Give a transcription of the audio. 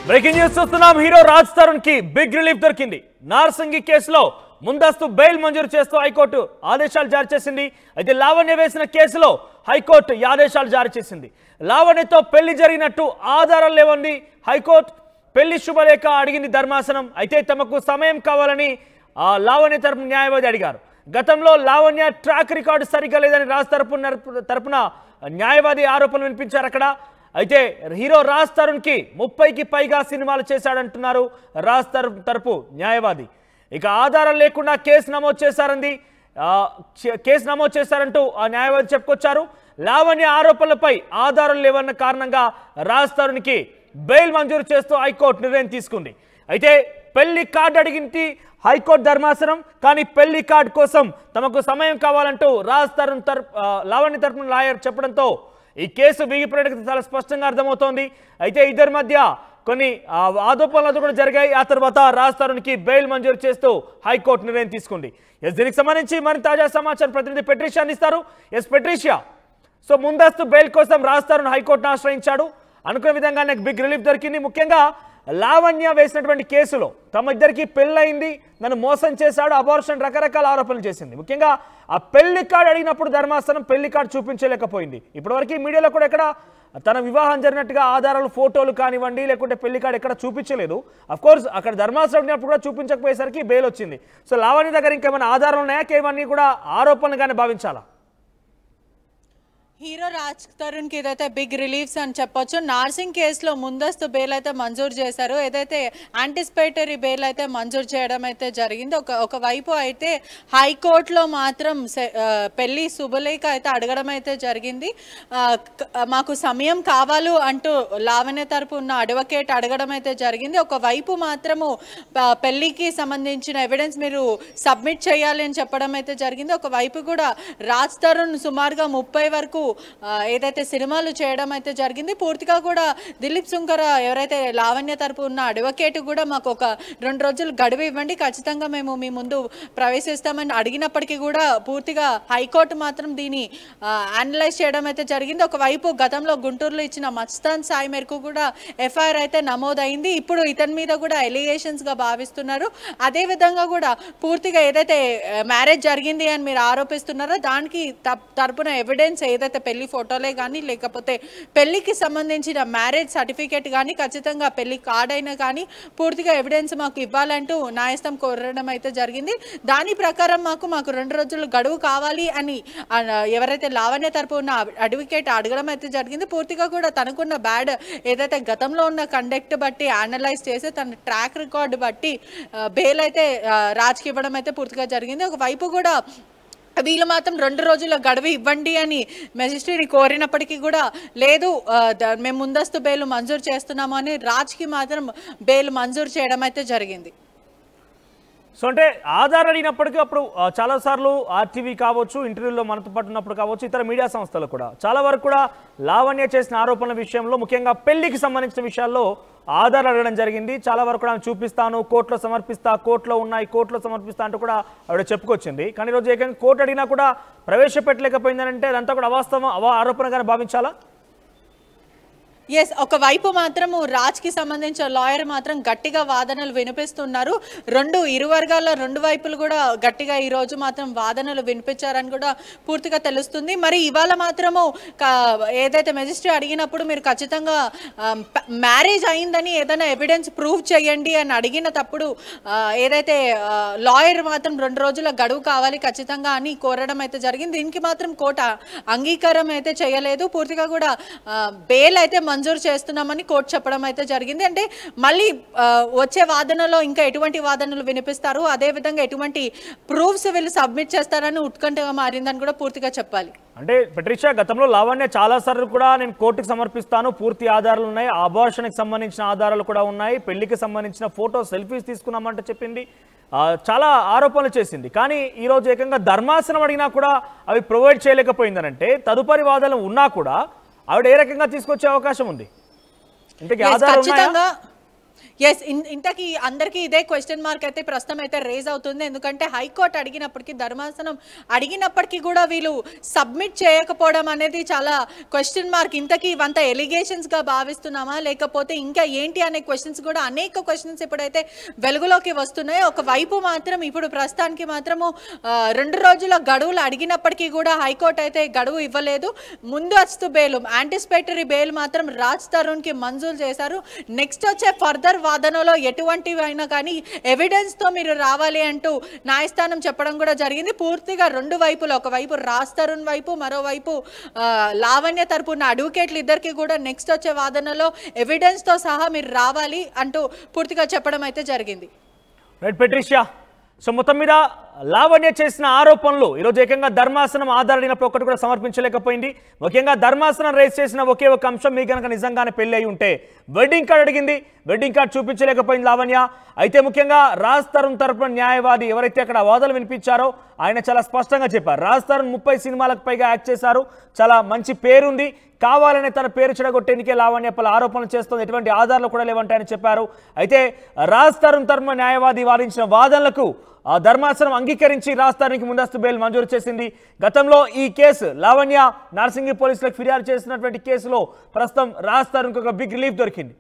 Breaking news చూస్తున్నాం. Hero Raj Tarun కి big relief దొరికింది. నార్సింగి కేసులో ముందస్తు బెయిల్ మంజూరు చేస్తూ హైకోర్టు ఆదేశాలు జారీ చేసింది. అయితే లావణ్య వేసిన కేసులో హైకోర్టు ఈ ఆదేశాలు జారీ చేసింది. లావణ్యతో పెళ్లి జరిగినట్టు ఆధారాలు లేవంది హైకోర్టు. పెళ్లి శుభలేఖ అడిగింది ధర్మాసనం. అయితే తమకు సమయం కావాలని లావణ్య తరపున న్యాయవాది అడిగారు. గతంలో లావణ్య ట్రాక్ రికార్డు సరిగ్గా లేదని రాజ్ తరపున న్యాయవాది ఆరోపణలు వినిపించారు అక్కడ. అయితే హీరో రాజ్ తరుణ్ కి 30కి పైగా సినిమాలు చేశాడంటున్నారు రాజ్ తరపు న్యాయవాది. ఇక ఆధారం లేకుండా కేసు నమోదు చేశారంటూ ఆ న్యాయవాది చెప్పుకొచ్చారు. లావణ్య ఆరోపణలపై ఆధారం లేవన్న కారణంగా రాజ్ తరుణ్ కి బెయిల్ మంజూరు చేస్తూ హైకోర్టు నిర్ణయం తీసుకుంది. అయితే పెళ్లి కార్డు అడిగింది హైకోర్టు ధర్మాసనం. కానీ పెళ్లి కార్డు కోసం తమకు సమయం కావాలంటూ రాజ్ తరుణ్ లావణ్య తరపున లాయర్ చెప్పడంతో ఈ కేసు వీగిపోయినట్టు చాలా స్పష్టంగా అర్థమవుతోంది. అయితే ఇద్దరి మధ్య కొన్ని ఆరోపణలు కూడా జరిగాయి. ఆ తర్వాత రాజ్ తరుణ్కి బెయిల్ మంజూరు చేస్తూ హైకోర్టు నిర్ణయం తీసుకుంది. దీనికి సంబంధించి మరింత తాజా సమాచారం ప్రతినిధి పెట్రిషియా అందిస్తారు. పెట్రిషియా, సో ముందస్తు బెయిల్ కోసం రాజ్ తరుణ్ హైకోర్టును ఆశ్రయించాడు. అనుకున్న విధంగానే బిగ్ రిలీఫ్ దొరికింది. ముఖ్యంగా లావణ్య వేసినటువంటి కేసులో తమ ఇద్దరికి పెళ్ళయింది, నన్ను మోసం చేశాడు, అబార్షన్, రకరకాల ఆరోపణలు చేసింది. ముఖ్యంగా ఆ పెళ్లి కార్డు అడిగినప్పుడు ధర్మాసనం పెళ్లి కార్డు చూపించలేకపోయింది. ఇప్పటివరకు మీడియాలో కూడా ఎక్కడ తన వివాహం జరిగినట్టుగా ఆధారాలు, ఫోటోలు కానివ్వండి, లేకుంటే పెళ్లి కార్డు ఎక్కడ చూపించలేదు. అఫ్కోర్స్ అక్కడ ధర్మాసనం అడిగినప్పుడు కూడా చూపించకపోయేసరికి బెయిల్ వచ్చింది. సో లావణ్య దగ్గర ఇంకేమైనా ఆధారాలు ఉన్నాయా, కేవన్నీ కూడా ఆరోపణలుగానే భావించాలా? హీరో రాజ్ తరుణ్ కి ఏదైతే బిగ్ రిలీఫ్స్ అని చెప్పొచ్చు. నార్సింగ్ కేసులో ముందస్తు బెయిల్ అయితే మంజూరు చేశారు. ఏదైతే యాంటిసిపేటరీ బెయిల్ అయితే మంజూరు చేయడం అయితే జరిగింది. ఒకవైపు అయితే హైకోర్టులో మాత్రం పెళ్లి శుభలేఖ అయితే అడగడం అయితే జరిగింది. మాకు సమయం కావాలి అంటూ లావణ్య తరపు ఉన్న అడ్వకేట్ అడగడం అయితే జరిగింది. ఒకవైపు మాత్రము పెళ్లికి సంబంధించిన ఎవిడెన్స్ మీరు సబ్మిట్ చేయాలి అని చెప్పడం అయితే జరిగింది. ఒకవైపు కూడా రాజ్ తరుణ్ సుమారుగా 30 వరకు ఏదైతే సినిమాలు చేయడం అయితే జరిగింది. పూర్తిగా కూడా దిలీప్ సుంకర ఎవరైతే లావణ్య తరపు ఉన్న అడ్వకేట్ కూడా మాకు ఒక 2 రోజులు గడువు ఇవ్వండి, ఖచ్చితంగా మేము మీ ముందు ప్రవేశిస్తామని అడిగినప్పటికీ కూడా పూర్తిగా హైకోర్టు మాత్రం దీన్ని అనలైజ్ చేయడం అయితే జరిగింది. ఒకవైపు గతంలో గుంటూరులో ఇచ్చిన మస్తాన్ సాయి మేరకు కూడా ఎఫ్ఐఆర్ అయితే నమోదైంది. ఇప్పుడు ఇతని మీద కూడా ఎలిగేషన్స్గా భావిస్తున్నారు. అదేవిధంగా కూడా పూర్తిగా ఏదైతే మ్యారేజ్ జరిగింది అని మీరు ఆరోపిస్తున్నారో దానికి తరపున ఎవిడెన్స్ ఏదైతే పెళ్లి ఫోటోలే కానీ లేకపోతే పెళ్లికి సంబంధించిన మ్యారేజ్ సర్టిఫికేట్ కానీ ఖచ్చితంగా పెళ్లి కార్డ్ అయినా కానీ పూర్తిగా ఎవిడెన్స్ మాకు ఇవ్వాలంటూ న్యాయస్థానం కోరడం అయితే జరిగింది. దాని ప్రకారం మాకు 2 రోజులు గడువు కావాలి అని ఎవరైతే లావణ్య తరపు ఉన్న అడ్వకేట్ అడగడం అయితే జరిగింది. పూర్తిగా కూడా తనకున్న బ్యాడ్ ఏదైతే గతంలో ఉన్న కండక్ట్ బట్టి అనలైజ్ చేసి తన ట్రాక్ రికార్డు బట్టి బెయిల్ అయితే రాజ్కి ఇవ్వడం అయితే పూర్తిగా జరిగింది. ఒకవైపు కూడా వీళ్ళు మాత్రం 2 రోజుల గడువు ఇవ్వండి అని మెజిస్ట్రేట్ని కోరినప్పటికీ కూడా లేదు, మేము ముందస్తు బెయిల్ మంజూరు చేస్తున్నాము అని రాజ్కి మాత్రం బెయిల్ మంజూరు చేయడం అయితే జరిగింది. సో అంటే ఆధార్ అడిగినప్పటికీ అప్పుడు చాలాసార్లు ఆర్టీవీ కావచ్చు, ఇంటర్వ్యూలో మనతో పాటు ఉన్నప్పుడు కావచ్చు, ఇతర మీడియా సంస్థలు కూడా చాలా వరకు కూడా లావణ్య చేసిన ఆరోపణల విషయంలో ముఖ్యంగా పెళ్లికి సంబంధించిన విషయాల్లో ఆధార్ అడగడం జరిగింది. చాలా వరకు కూడా ఆమె చూపిస్తాను, కోర్టులో సమర్పిస్తా, కోర్టులో ఉన్నాయి, కోర్టులో సమర్పిస్తా అంటూ కూడా ఆవిడ చెప్పుకొచ్చింది. కానీ ఈరోజు ఏకంగా కోర్టు అడిగినా కూడా ప్రవేశపెట్టలేకపోయిందని అంటే అదంతా కూడా అవాస్తవం, ఆరోపణగానే భావించాలా? ఎస్, ఒకవైపు మాత్రము రాజ్కి సంబంధించిన లాయర్ మాత్రం గట్టిగా వాదనలు వినిపిస్తున్నారు. ఇరు వర్గాల 2 వైపులు కూడా గట్టిగా ఈరోజు మాత్రం వాదనలు వినిపించారని కూడా పూర్తిగా తెలుస్తుంది. మరి ఇవాళ మాత్రము ఏదైతే మెజిస్ట్రేట్ అడిగినప్పుడు మీరు ఖచ్చితంగా మ్యారేజ్ అయిందని ఏదైనా ఎవిడెన్స్ ప్రూవ్ చేయండి అని అడిగినప్పుడు ఏదైతే లాయర్ మాత్రం 2 రోజుల గడువు కావాలి ఖచ్చితంగా అని కోరడం అయితే జరిగింది. దీనికి మాత్రం కోర్టు అంగీకారం అయితే చేయలేదు. పూర్తిగా కూడా బెయిల్ అయితే మంజూరు చేస్తున్నామని కోర్టు చెప్పడం అయితే జరిగింది. అంటే మళ్ళీ వచ్చే వాదనలో ఇంకా ఎటువంటి వాదనలు వినిపిస్తారు, అదేవిధంగా ఎటువంటి ప్రూఫ్స్ వీళ్ళు సబ్మిట్ చేస్తారని ఉత్కంఠగా మారిందని కూడా పూర్తిగా చెప్పాలి. అంటే పెట్రిషియా, గతంలో లావణ్య చాలాసార్లు కూడా నేను కోర్టుకు సమర్పిస్తాను, పూర్తి ఆధారాలు ఉన్నాయి, అబార్షన్కి సంబంధించిన ఆధారాలు కూడా ఉన్నాయి, పెళ్లికి సంబంధించిన ఫోటో సెల్ఫీస్ తీసుకున్నామంటే చెప్పింది, చాలా ఆరోపణలు చేసింది. కానీ ఈరోజు ఏకంగా ధర్మాసనం అడిగినా కూడా అవి ప్రొవైడ్ చేయలేకపోయిందనంటే తదుపరి వాదనలు ఉన్నా కూడా ఆవిడ ఏ రకంగా తీసుకొచ్చే అవకాశం ఉంది? ఖచ్చితంగా ఎస్, ఇంతకీ అందరికీ ఇదే క్వశ్చన్ మార్క్ అయితే ప్రస్తుతం అయితే రేజ్ అవుతుంది. ఎందుకంటే హైకోర్టు అడిగినప్పటికీ, ధర్మాసనం అడిగినప్పటికీ కూడా వీళ్ళు సబ్మిట్ చేయకపోవడం అనేది చాలా క్వశ్చన్ మార్క్. ఇంతకీ ఇవంతా ఎలిగేషన్స్గా భావిస్తున్నామా లేకపోతే ఇంకా ఏంటి అనే క్వశ్చన్స్ కూడా, అనేక క్వశ్చన్స్ ఇప్పుడైతే వెలుగులోకి వస్తున్నాయి. ఒకవైపు మాత్రం ఇప్పుడు ప్రస్తుతానికి మాత్రము 2 రోజుల గడువులు అడిగినప్పటికీ కూడా హైకోర్టు అయితే గడువు ఇవ్వలేదు. ముందస్తు బెయిల్, యాంటిసిపేటరీ బెయిల్ మాత్రం రాజ్ తరుణ్కి మంజూరు చేశారు. నెక్స్ట్ వచ్చే ఫర్దర్ వాదనలో ఎటువంటివైనా కానీ ఎవిడెన్స్తో మీరు రావాలి అంటూ న్యాయస్థానం చెప్పడం కూడా జరిగింది. పూర్తిగా 2 వైపులు, ఒకవైపు రాజ్ తరుణ్ వైపు, మరోవైపు లావణ్య తరపున అడ్వకేట్లు ఇద్దరికి కూడా నెక్స్ట్ వచ్చే వాదనలో ఎవిడెన్స్తో సహా మీరు రావాలి అంటూ పూర్తిగా చెప్పడం అయితే జరిగింది. రైట్ పెట్రిషియా, సో మొత్తం మీద లావణ్య చేసిన ఆరోపణలు ఈరోజు ఏకంగా ధర్మాసనం ఆధారడినప్పుడు ఒక్కటి కూడా సమర్పించలేకపోయింది. ముఖ్యంగా ధర్మాసనం రేస్ చేసిన ఒకే ఒక అంశం, మీ కనుక నిజంగానే పెళ్లి అయి ఉంటే వెడ్డింగ్ కార్డ్ అడిగింది, వెడ్డింగ్ కార్డ్ చూపించలేకపోయింది లావణ్య. అయితే ముఖ్యంగా రాజ్ తరుణ్ తరపున న్యాయవాది ఎవరైతే అక్కడ వాదనలు వినిపించారో ఆయన చాలా స్పష్టంగా చెప్పారు, రాజ్ తరుణ్ 30 సినిమాలకు పైగా యాక్ట్ చేశారు, చాలా మంచి పేరుంది, కావాలనే తన పేరు చెడగొట్టేందుకే లావణ్య పలు ఆరోపణలు చేస్తుంది, ఎటువంటి ఆధారాలు కూడా లేవంటాయని చెప్పారు. అయితే రాజ్ తరుణ్ తరపున న్యాయవాది వాదించిన వాదనలకు ధర్మాసనం అంగీకరించి రాజ్ తరుణ్కి ముందస్తు బెయిల్ మంజూరు చేసింది. గతంలో ఈ కేసు లావణ్య నార్సింగి పోలీసులకు ఫిర్యాదు చేసినటువంటి కేసులో ప్రస్తుతం రాజ్ తరుణ్కి ఒక బిగ్ రిలీఫ్ దొరికింది.